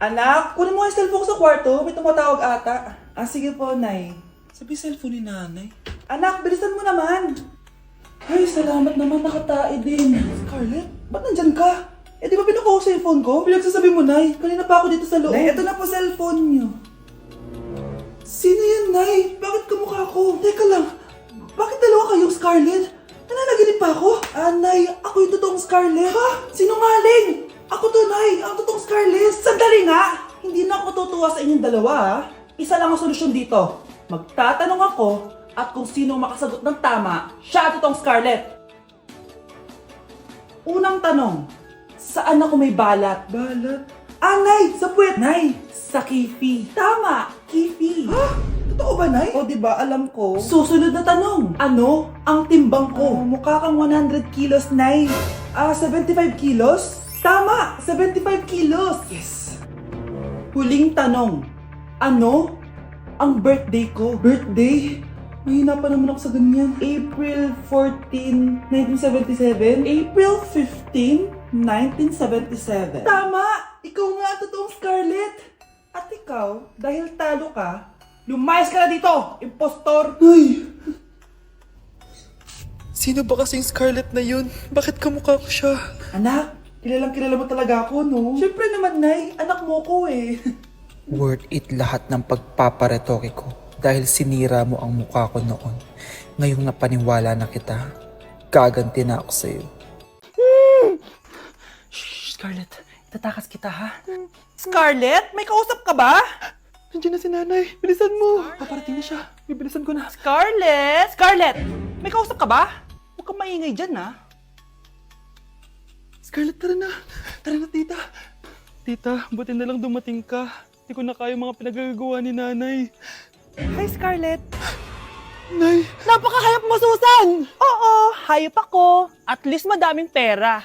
Anak, kunin mo yung cellphone ko sa kwarto. May tumatawag ata. Ah, sige po, Nay. Sabi cellphone ni nanay. Anak, bilisan mo naman. Ay, salamat naman. Nakatae din. Scarlett, ba't nandyan ka? Eh, di ba pinukuha ko sa cellphone ko? Pinagsasabi mo, Nay. Kanina pa ako dito sa loob. Nay, eto na po cellphone niyo. Sino yan, Nay? Bakit kamukha ko? Teka lang. Bakit dalawa kayong Scarlett? Nananaginip pa ako? Ah, Nay, ako yung totoong Scarlett. Ha? Sinungaling! Ako to, Nay. Ang totoong Scarlett. Sandali nga! Hindi na ako tutuwa sa inyong dalawa, ha? Isa lang ang solusyon dito. Magtatanong ako at kung sino makasagot ng tama, siya ang totoong Scarlett. Unang tanong, saan ako may balat? Balat? Ah, Nay! Sa puwet! Nay! Sa kifi. Tama! Kifi. Ha? Totoo ba, Nay? O, diba? Alam ko. Susunod na tanong. Ano ang timbang ko? Mukha kang 100 kilos, Nay. 75 kilos? Tama! 75 kilos! Yes! Huling tanong. Ano ang birthday ko? Birthday? Mahina pa naman ako sa ganyan. April 14, 1977? April 15, 1977. Tama! Ikaw nga ang totoong Scarlett! At ikaw, dahil talo ka, lumayas ka na dito! Impostor! Ay! Sino ba kasing Scarlett na yun? Bakit kamukha ko siya? Anak, kilalang kilala mo talaga ako, no? Siyempre naman, Nay. Anak mo ko eh. Worth it lahat ng pagpaparetoke ko dahil sinira mo ang mukha ko noon. Ngayong napaniwala na kita, gaganti na ako sa'yo. Shh, Scarlett. Itatakas kita, ha? Scarlett? May kausap ka ba? Nandiyan na si nanay. Bilisan mo. Paparating na siya. Bibilisan ko na. Scarlett! Scarlett! May kausap ka ba? Huwag kang maingay dyan, ha? Scarlett, tara na. Tara na, tita. Tita, buti na lang dumating ka. Hindi ko na kaya mga pinagagawa ni nanay. Hi, Scarlett. Nay, Napakahayap mo, Susan! Oo, hayop ako. At least madaming pera.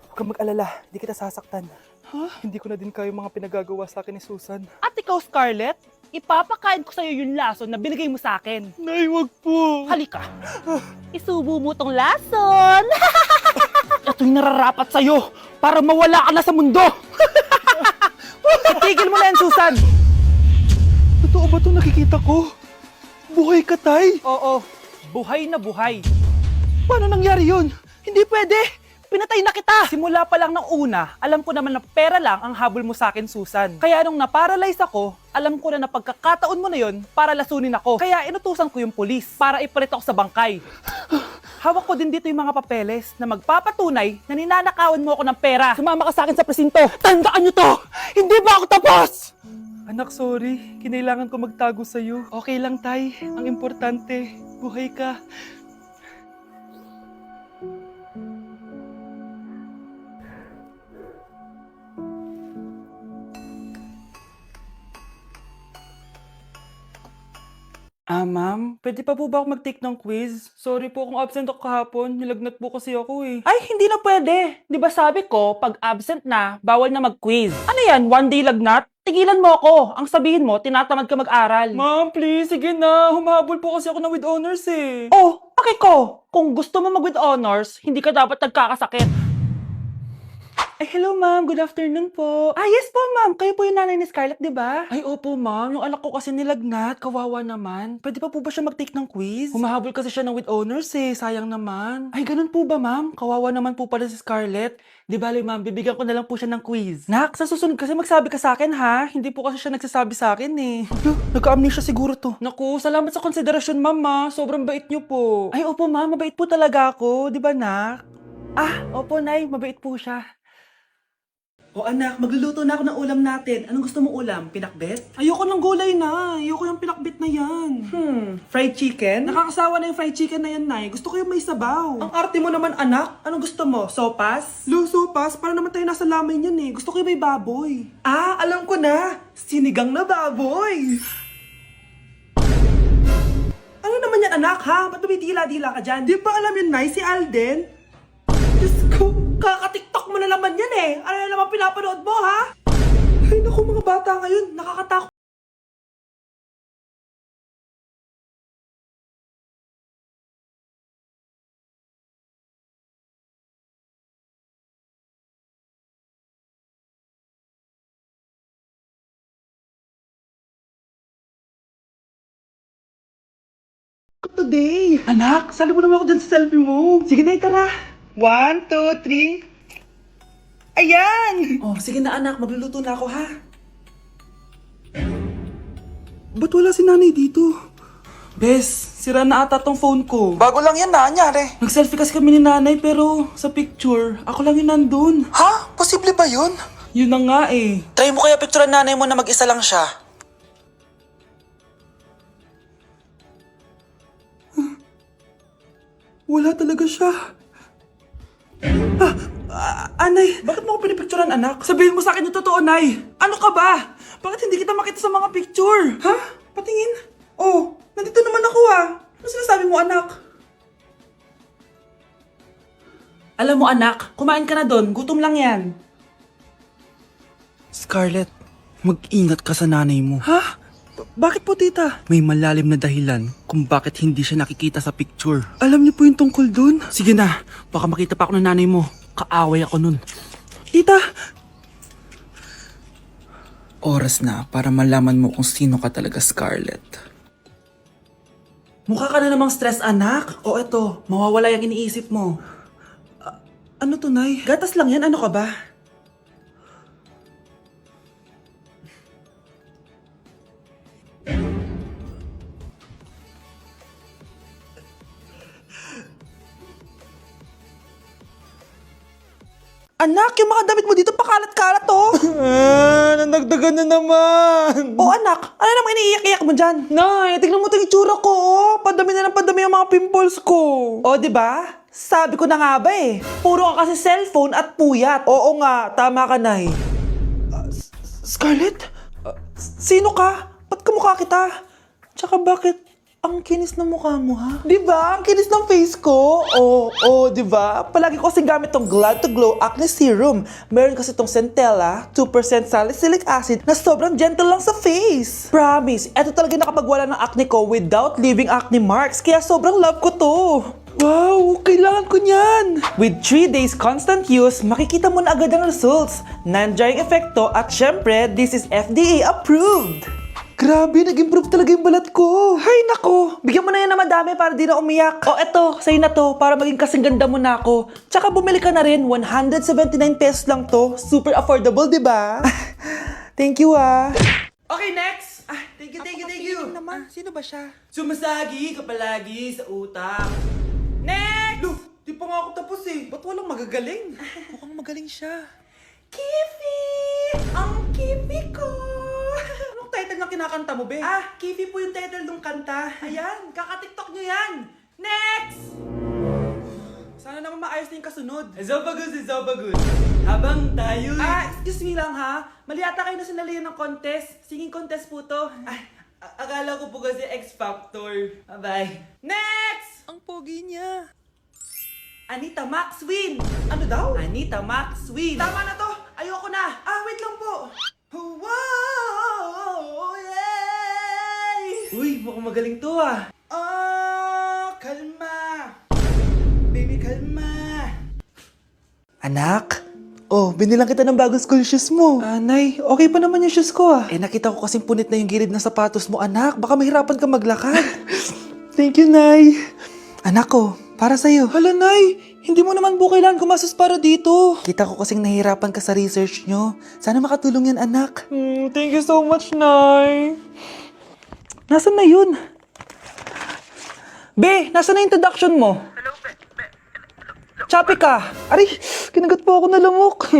huwag kang mag-alala. Hindi kita sasaktan. Ha? Hindi ko na din kaya mga pinagagawa sa akin ni Susan. At ikaw, Scarlett, ipapakain ko sa'yo yung lason na binigay mo sa akin. Nay, wag po. Halika. Isubo mo tong lason. Ito'y nararapat sa'yo para mawala ka na sa mundo. Itigil mo na yan, Susan. Totoo ba itong nakikita ko? Buhay ka, Tay? Oo, buhay na buhay. Paano nangyari yun? Hindi pwede. Pinatay na kita. Simula pa lang ng una, alam ko naman na pera lang ang habol mo sa akin, Susan. Kaya nung na-paralyze ako, alam ko na pagkakataon mo na yon para lasunin ako. Kaya inutusan ko yung pulis para ipalit ako sa bangkay. Hawak ko din dito yung mga papeles na magpapatunay na ninanakawan mo ako ng pera. Sumama ka sa akin sa presinto. Tandaan nyo to! Hindi ba ako tapos? Anak, sorry. Kinailangan ko magtago sa'yo. Okay lang, Tay. Ang importante, buhay ka. Ma'am, pwede pa po ba ako mag-take ng quiz? Sorry po kung absent ako kahapon. Nilagnat po kasi ako eh. Ay, hindi na pwede. Di ba sabi ko, pag absent na, bawal na mag-quiz. Ano yan, one day lagnat? Tigilan mo ako. Ang sabihin mo, tinatamad ka mag-aral. Ma'am, please, sige na. Humahabol po kasi ako na with honors eh. Oh, okay ko. Kung gusto mo mag-with honors, hindi ka dapat nagkakasakit. Ay, hello ma'am. Good afternoon po. Ah, yes po, ma'am. Kayo po yung nanay ni Scarlett, di ba? Ay, opo ma'am. Yung anak ko kasi nilagnat. Kawawa naman. Pwede pa po ba siya mag-take ng quiz? Humahabol kasi siya ng with honors eh. Sayang naman. Ay, ganun po ba ma'am? Kawawa naman po pala si Scarlett. Di bale ma'am, bibigyan ko na lang po siya ng quiz. Nak, sa susunod kasi magsabi ka sa akin ha. Hindi po kasi siya nagsasabi sa akin eh. Nagka-amnesia siguro to. Naku, salamat sa konsiderasyon ma'am ha. Sobrang bait niyo po. Ay, opo ma'am. Mabait po talaga ako. Di ba nak? Ah, opo nay. Mabait po siya. O anak, magluluto na ako ng ulam natin. Anong gusto mong ulam? Pinakbet? Ayoko ng gulay na. Ayoko ng pinakbit na yan. Fried chicken? Nakakasawa na yung fried chicken na yan, Nay. Gusto ko yung may sabaw. Ang arte mo naman, anak. Anong gusto mo? Sopas? Luso, pas. Para naman tayo nasa lamay yan eh. Gusto ko yung may baboy. Ah, alam ko na. Sinigang na baboy. Ano naman yan, anak, ha? Ba't tumitila-dila ka dyan? Di ba alam yun, Nay? Si Alden? Diyos ko, kaka-tiktok mo na naman yan eh. Ano na naman pinapanood mo, ha? Ay, naku mga bata ngayon. Nakakatakot. today. Anak, sali mo naman ako dyan sa selfie mo. Sige na, tara. 1, 2, 3. Ayan! Oh, sige na anak, magluluto na ako ha. Ba't wala si nanay dito? Bes, sira na ata tong phone ko. Bago lang yan nangyari. Nag-selfie kasi kami ni nanay pero sa picture, ako lang yung nandun. Ha? Posible ba yun? Yun na nga eh. Try mo kaya picturean nanay mo na mag-isa lang siya. Wala talaga siya. Anay, bakit mo ako pinipicturean anak? Sabihin mo sa akin yung totoo, Nay. Ano ka ba? Bakit hindi kita makita sa mga picture? Ha? Patingin? Oh, nandito naman ako ah. Ano sinasabi mo anak? Alam mo anak, kumain ka na doon. Gutom lang yan. Scarlett, mag-ingat ka sa nanay mo. Ha? Bakit po tita? May malalim na dahilan kung bakit hindi siya nakikita sa picture. Alam niyo po yung tungkol doon? Sige na, baka makita pa ako ng nanay mo. Kaaway ako nun. Tita! Oras na para malaman mo kung sino ka talaga, Scarlett. Mukha ka na namang stress anak. O eto, mawawala yung iniisip mo. Ano to, Nay? Gatas lang yan, ano ka ba? Anak, yung mga damit mo dito pakalat-kalat oh. Nandagdagan na naman. O anak, ano namang iniiyak-iyak mo dyan? Nay, tignan mo itong itsura ko oh. Padami na ng padami yung mga pimples ko. O, di ba? Sabi ko na nga ba eh. Puro ka kasi cellphone at puyat. Oo nga, tama ka, Nay. Scarlett? Sino ka? Ba't kamukha kita? Tsaka bakit ang kinis ng mukha mo, ha? Di ba? Ang kinis ng face ko. Oo, di ba? Palagi ko kasing gamit tong Glad to Glow Acne Serum. Meron kasi tong Centella, 2% salicylic acid na sobrang gentle lang sa face. Promise, eto talaga nakapagwala ng acne ko without leaving acne marks. Kaya sobrang love ko to. Wow, kailangan ko niyan! With 3 days constant use, makikita mo na agad ang results. Non-drying epekto at syempre, this is FDA approved. Grabe, nag-improve talaga yung balat ko. Hay nako, bigyan mo na yan na madami para di na umiyak. O eto, sa'yo na to, para maging kasing ganda mo na ako. Tsaka bumili ka na rin, 179 pesos lang to. Super affordable, di ba? Thank you ah. Okay, next. Thank you. naman, sino ba siya? Sumasagi ka palagi sa utak. Next! Look, di pa nga ako tapos eh. Ba't walang magagaling? Mukhang magaling siya. Kifi! Ang Kifi ko! Anong title ng kinakanta mo, be? Kifi po yung title ng kanta. Ayan, kaka-tiktok nyo yan! Next! Sana naman maayos na yung kasunod. Zobagud. Habang tayo... excuse me lang ha. Mali ata kayo na sinalihan ng contest. Singing contest po to. Akala ko po kasi X Factor. Bye-bye. Next! Ang pogi niya. Anita Max win! Ano daw? Anita Max win! Tama na to! Ayoko na! Wait lang po! Wow! Yay! Uy, mukhang magaling to ah! Kalma! Baby, kalma! Anak? Oh, binilang kita ng bagong school shoes mo. Nay, okay pa naman yung shoes ko ah. Nakita ko kasing punit na yung gilid ng sapatos mo, anak. Baka mahirapan ka maglakad. Thank you, Nay. Anak ko, para sa'yo. Hala, Nay! Hindi mo naman po kailangan gumastos para dito. Kita ko kasing nahihirapan ka sa research nyo. Sana makatulong yan, anak. Thank you so much, Nay. Nasaan na yun? Be, nasaan na yung introduction mo? Hello, Be. Chappy ka. Aray, kinagat po ako na lamok.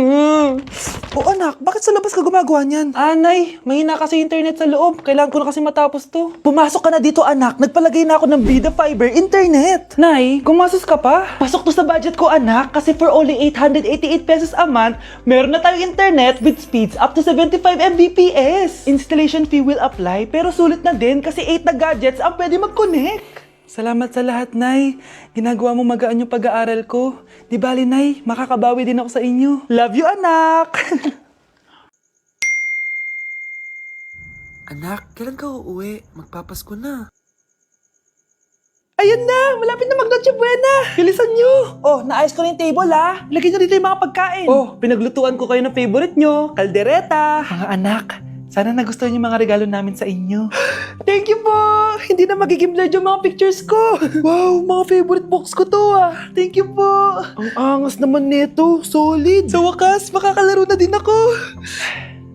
O anak, bakit sa labas ka gumagawa niyan? Nay, mahina kasi internet sa loob. Kailangan ko na kasi matapos to. Pumasok ka na dito anak. Nagpalagay na ako ng Vida Fiber Internet. Nay, gumasos ka pa? Pasok to sa budget ko anak. Kasi for only 888 pesos a month, meron na tayong internet with speeds up to 75 Mbps. Installation fee will apply pero sulit na din kasi 8 na gadgets ang pwede mag-connect. Salamat sa lahat, Nay. Ginagawa mo magaan yung pag-aaral ko. Di bali, Nay, makakabawi din ako sa inyo. Love you, anak! Anak, kailan ka uuwi? Magpapasko na. Ayun na! Malapit na mag-Noche Buena! Bilisan nyo! Oh, naayos ko na yung table ha! Lagyan nyo dito yung mga pagkain. Oh, pinaglutuan ko kayo ng favorite nyo, kaldereta. Mga anak, Sana nagustuhan yung mga regalo namin sa inyo. Thank you po! Hindi na magiging blurred yung mga pictures ko. Wow, mga favorite box ko to ah. Thank you po. Ang angas naman nito. Solid. Sa wakas, makakalaro na din ako.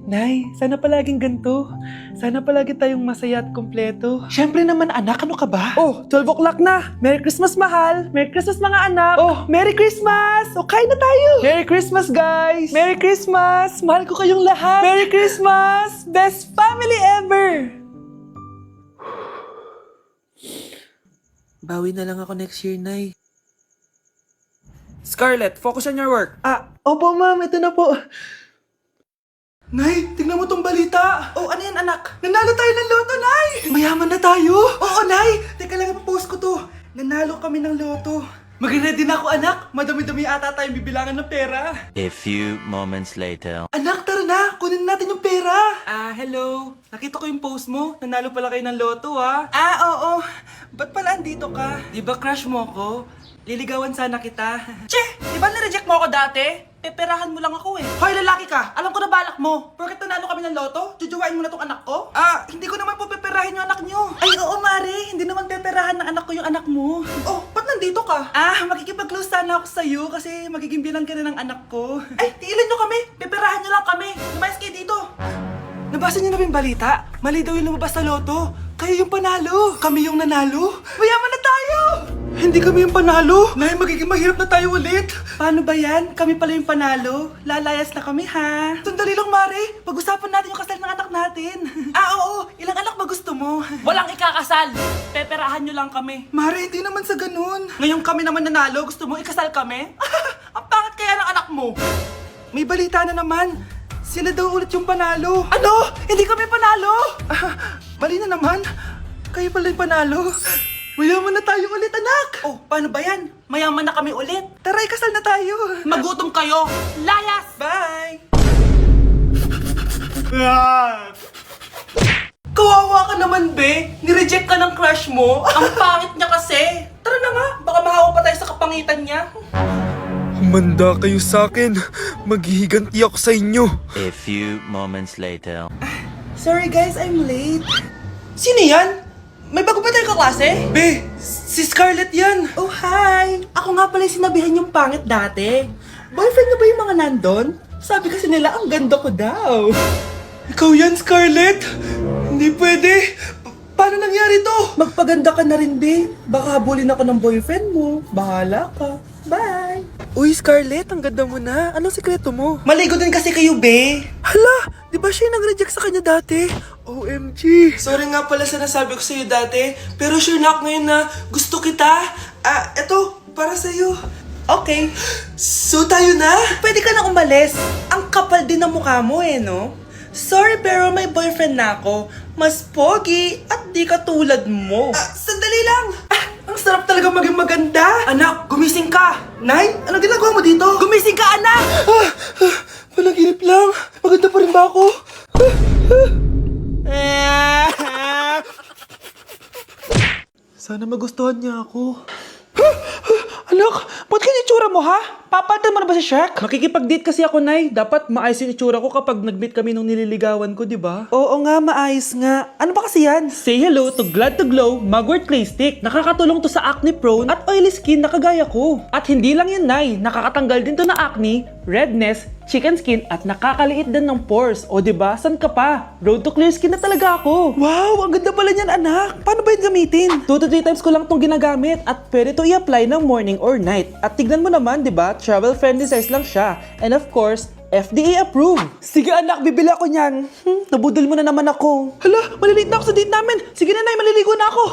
Nay, sana palaging ganito. Sana palagi tayong masaya at kompleto. Siyempre naman anak, ano ka ba? Oh, 12 o'clock na. Merry Christmas, mahal. Merry Christmas, mga anak. Oh, Merry Christmas. O, kain na tayo. Merry Christmas, guys. Merry Christmas. Mahal ko kayong lahat. Merry Christmas. Best family ever. Bawi na lang ako next year, Nay. Scarlett, focus on your work. Opo, ma'am. Ito na po. Nay, tingnan mo tong balita. Oh, ano yan, anak? Nanalo tayo ng loto, Nay! Mayaman na tayo! Oo, Nay! Teka lang, ipapost ko to. Nanalo kami ng loto. Mag-ready na ako, anak! Madami-dami ata tayong bibilangan ng pera. A few moments later. Anak, tara na! Kunin natin yung pera! Hello! Nakita ko yung post mo. Nanalo pala kayo ng loto, ah. Oo. Ba't pala andito ka? Di ba crush mo ko? Liligawan sana kita. Che! Di ba nireject mo ako dati? Peperahan mo lang ako eh. Hoy, lalaki ka! Alam ko na balak mo. Porket nanalo kami ng loto, jujuwain mo na tong anak ko? Hindi ko naman po peperahin yung anak nyo. Ay, oo, Mari. Hindi naman peperahan ng anak ko yung anak mo. Oh, ba't nandito ka? Makikipag-close sana ako sa'yo kasi magiging bilang ka na ng anak ko. Ay, tiilan nyo kami. Peperahan nyo lang kami. Lumayas kayo dito. Nabasa niyo na ba yung balita? Mali daw yung lumabas sa loto. Kayo yung panalo. Kami yung nanalo. Mayaman na tayo! Hindi kami yung panalo. Nay, magiging mahirap na tayo ulit. Paano ba yan? Kami pala yung panalo. Lalayas na kami, ha? Sandali lang, Mari. Pag-usapan natin yung kasal ng anak natin. Oo. Ilang anak ba gusto mo? Walang ikakasal. Peperahan nyo lang kami. Mari, hindi naman sa ganun. Ngayon kami naman nanalo, gusto mo ikasal kami? Ang pangit kaya ng anak mo. May balita na naman. Sila daw ulit yung panalo. Ano? Hindi kami panalo? Bali na naman. Kayo pala yung panalo. Mayaman na tayo ulit, anak. Oh, paano ba yan? Mayaman na kami ulit. Tara, ikasal na tayo. Magutom kayo. Layas! Bye! Kawawa ka naman, be. Nireject ka ng crush mo. Ang pangit niya kasi. Tara na nga, baka mahawa pa tayo sa kapangitan niya. Humanda kayo sa akin. Maghihiganti ako sa inyo. A few moments later. Sorry guys, I'm late. Sino yan? May bago ba tayong kaklase? Be, si Scarlett yan. Oh, hi! Ako nga pala yung sinabihan yung pangit dati. Boyfriend na ba yung mga nandun? Sabi kasi nila, ang ganda ko daw. Ikaw yan, Scarlett. Hindi pwede. Paano nangyari to? Magpaganda ka na rin, be. Baka habulin ako ng boyfriend mo. Bahala ka. Bye! Uy, Scarlett, ang ganda mo na. Anong sikreto mo? Maligo din kasi kayo, be. Hala, di ba siya yung nag-reject sa kanya dati? OMG. Sorry nga pala sa nasabi ko sa'yo dati, pero sure na ako ngayon na gusto kita. Eto, para sa'yo. Okay. So tayo na? Pwede ka na umalis. Ang kapal din ng mukha mo eh, no? Sorry pero may boyfriend na ako. Mas pogi at di katulad mo. Sandali lang. Ang sarap talaga maging maganda. Anak, gumising ka. Nay, ano ginagawa mo dito? Gumising ka, anak! Panaginip lang. Maganda pa rin ba ako? Sana magustuhan niya ako. Anak, ba't ganyan itsura mo, ha? Papalitan mo na ba si Shrek? Makikipag-date kasi ako, Nay. Dapat maayos yung itsura ko kapag nag-meet kami nung nililigawan ko, di ba? Oo nga, maayos nga. Ano ba kasi yan? Say hello to Glad to Glow Mugwort Clay Stick. Nakakatulong to sa acne prone at oily skin na kagaya ko. At hindi lang yun, Nay. Nakakatanggal din to na acne, redness, chicken skin at nakakaliit din ng pores. O diba, san ka pa? Road to clear skin na talaga ako. Wow, ang ganda pala niyan, anak. Paano ba yun gamitin? 2 to 3 times ko lang tong ginagamit at pwede to i-apply ng morning or night. At tignan mo naman, diba, travel friendly size lang siya. And of course, FDA approved. Sige anak, bibili ako niyan. Nabudol mo na naman ako. Hala, malilate na ako sa date namin. Sige na, Nay, maliligo na ako.